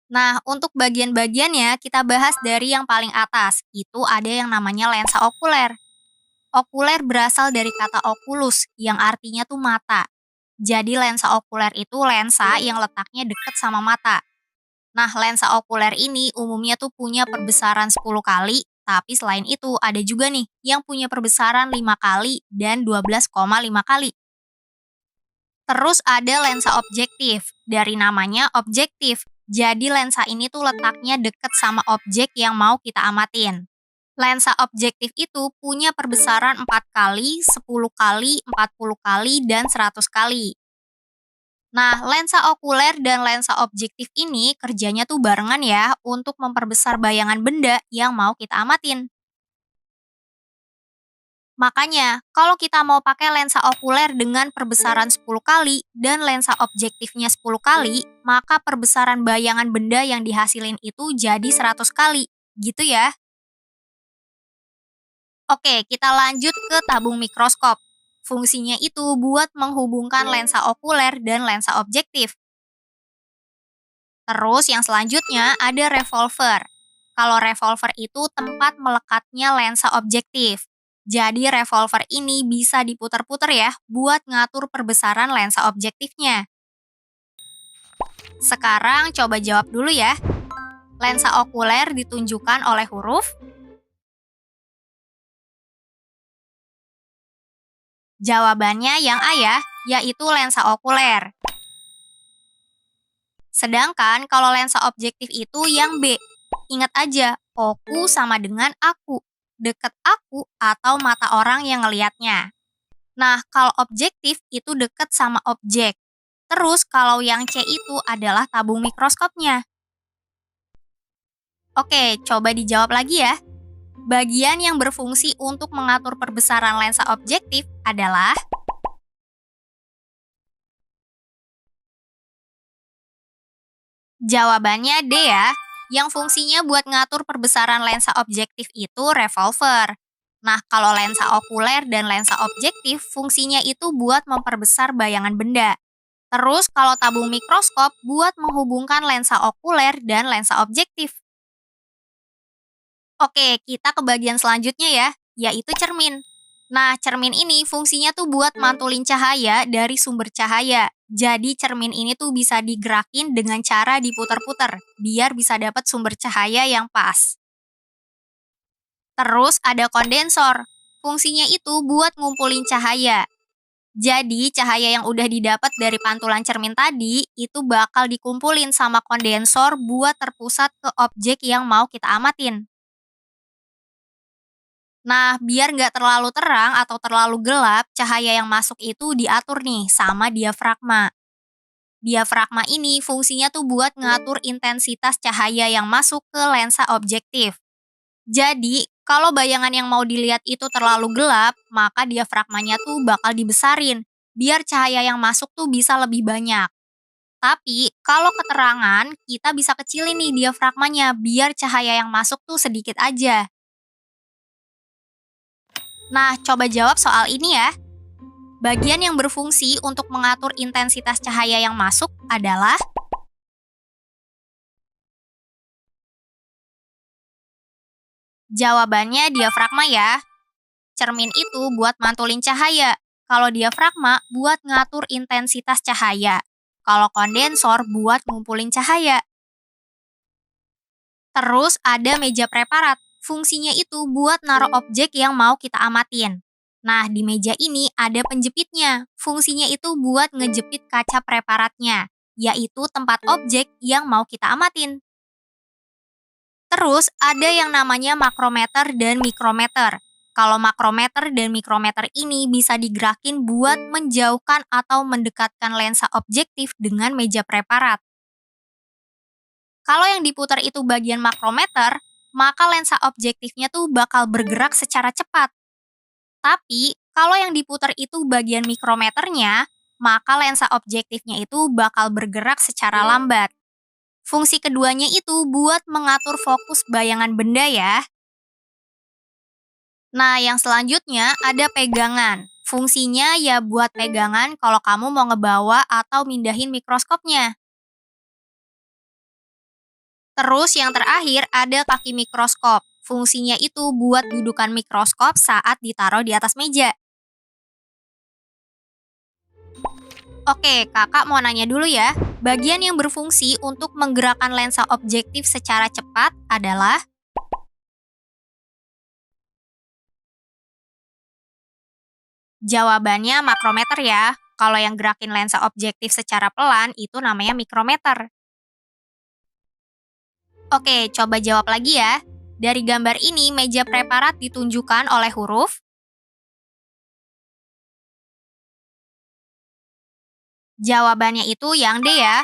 Nah, untuk bagian-bagiannya kita bahas dari yang paling atas. Itu ada yang namanya lensa okuler. Okuler berasal dari kata oculus yang artinya tuh mata. Jadi lensa okuler itu lensa yang letaknya dekat sama mata. Nah, lensa okuler ini umumnya tuh punya perbesaran 10 kali, tapi selain itu ada juga nih yang punya perbesaran 5 kali dan 12,5 kali. Terus ada lensa objektif. Dari namanya objektif. Jadi lensa ini tuh letaknya deket sama objek yang mau kita amatin. Lensa objektif itu punya perbesaran 4 kali, 10 kali, 40 kali, dan 100 kali. Nah, lensa okuler dan lensa objektif ini kerjanya tuh barengan ya untuk memperbesar bayangan benda yang mau kita amatin. Makanya, kalau kita mau pakai lensa okuler dengan perbesaran 10 kali dan lensa objektifnya 10 kali, maka perbesaran bayangan benda yang dihasilin itu jadi 100 kali. Gitu ya. Oke, kita lanjut ke tabung mikroskop. Fungsinya itu buat menghubungkan lensa okuler dan lensa objektif. Terus yang selanjutnya ada revolver. Kalau revolver itu tempat melekatnya lensa objektif. Jadi revolver ini bisa diputar-putar ya buat ngatur perbesaran lensa objektifnya. Sekarang coba jawab dulu ya. Lensa okuler ditunjukkan oleh huruf. Jawabannya yang A ya, yaitu lensa okuler. Sedangkan kalau lensa objektif itu yang B. Ingat aja, oku sama dengan aku. Deket aku atau mata orang yang ngelihatnya. Nah, kalau objektif itu deket sama objek. Terus kalau yang C itu adalah tabung mikroskopnya. Oke, coba dijawab lagi ya. Bagian yang berfungsi untuk mengatur perbesaran lensa objektif adalah jawabannya D ya. Yang fungsinya buat ngatur perbesaran lensa objektif itu revolver. Nah, kalau lensa okuler dan lensa objektif fungsinya itu buat memperbesar bayangan benda. Terus kalau tabung mikroskop buat menghubungkan lensa okuler dan lensa objektif. Oke, kita ke bagian selanjutnya ya, yaitu cermin. Nah, cermin ini fungsinya tuh buat mantulin cahaya dari sumber cahaya. Jadi cermin ini tuh bisa digerakin dengan cara diputar-putar, biar bisa dapat sumber cahaya yang pas. Terus ada kondensor. Fungsinya itu buat ngumpulin cahaya. Jadi cahaya yang udah didapat dari pantulan cermin tadi, itu bakal dikumpulin sama kondensor buat terpusat ke objek yang mau kita amatin. Nah, biar nggak terlalu terang atau terlalu gelap, cahaya yang masuk itu diatur nih sama diafragma. Diafragma ini fungsinya tuh buat ngatur intensitas cahaya yang masuk ke lensa objektif. Jadi, kalau bayangan yang mau dilihat itu terlalu gelap, maka diafragmanya tuh bakal dibesarin, biar cahaya yang masuk tuh bisa lebih banyak. Tapi, kalau keterangan, kita bisa kecilin nih diafragmanya, biar cahaya yang masuk tuh sedikit aja. Nah, coba jawab soal ini ya. Bagian yang berfungsi untuk mengatur intensitas cahaya yang masuk adalah jawabannya diafragma ya. Cermin itu buat mantulin cahaya. Kalau diafragma buat ngatur intensitas cahaya. Kalau kondensor buat ngumpulin cahaya. Terus ada meja preparat. Fungsinya itu buat naruh objek yang mau kita amatin. Nah, di meja ini ada penjepitnya. Fungsinya itu buat ngejepit kaca preparatnya, yaitu tempat objek yang mau kita amatin. Terus ada yang namanya makrometer dan mikrometer. Kalau makrometer dan mikrometer ini bisa digerakin buat menjauhkan atau mendekatkan lensa objektif dengan meja preparat. Kalau yang diputar itu bagian makrometer, maka lensa objektifnya tuh bakal bergerak secara cepat. Tapi, kalau yang diputar itu bagian mikrometernya, maka lensa objektifnya itu bakal bergerak secara lambat. Fungsi keduanya itu buat mengatur fokus bayangan benda ya. Nah, yang selanjutnya ada pegangan. Fungsinya ya buat pegangan kalau kamu mau ngebawa atau mindahin mikroskopnya. Terus yang terakhir ada kaki mikroskop. Fungsinya itu buat dudukan mikroskop saat ditaruh di atas meja. Oke, kakak mau nanya dulu ya. Bagian yang berfungsi untuk menggerakkan lensa objektif secara cepat adalah. Jawabannya makrometer ya. Kalau yang gerakin lensa objektif secara pelan itu namanya mikrometer. Oke, coba jawab lagi ya. Dari gambar ini, meja preparat ditunjukkan oleh huruf. Jawabannya itu yang D ya.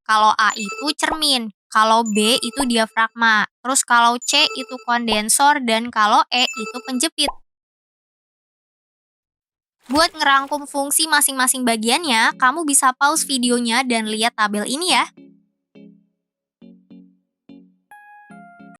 Kalau A itu cermin, kalau B itu diafragma, terus kalau C itu kondensor, dan kalau E itu penjepit. Buat ngerangkum fungsi masing-masing bagiannya, kamu bisa pause videonya dan lihat tabel ini ya.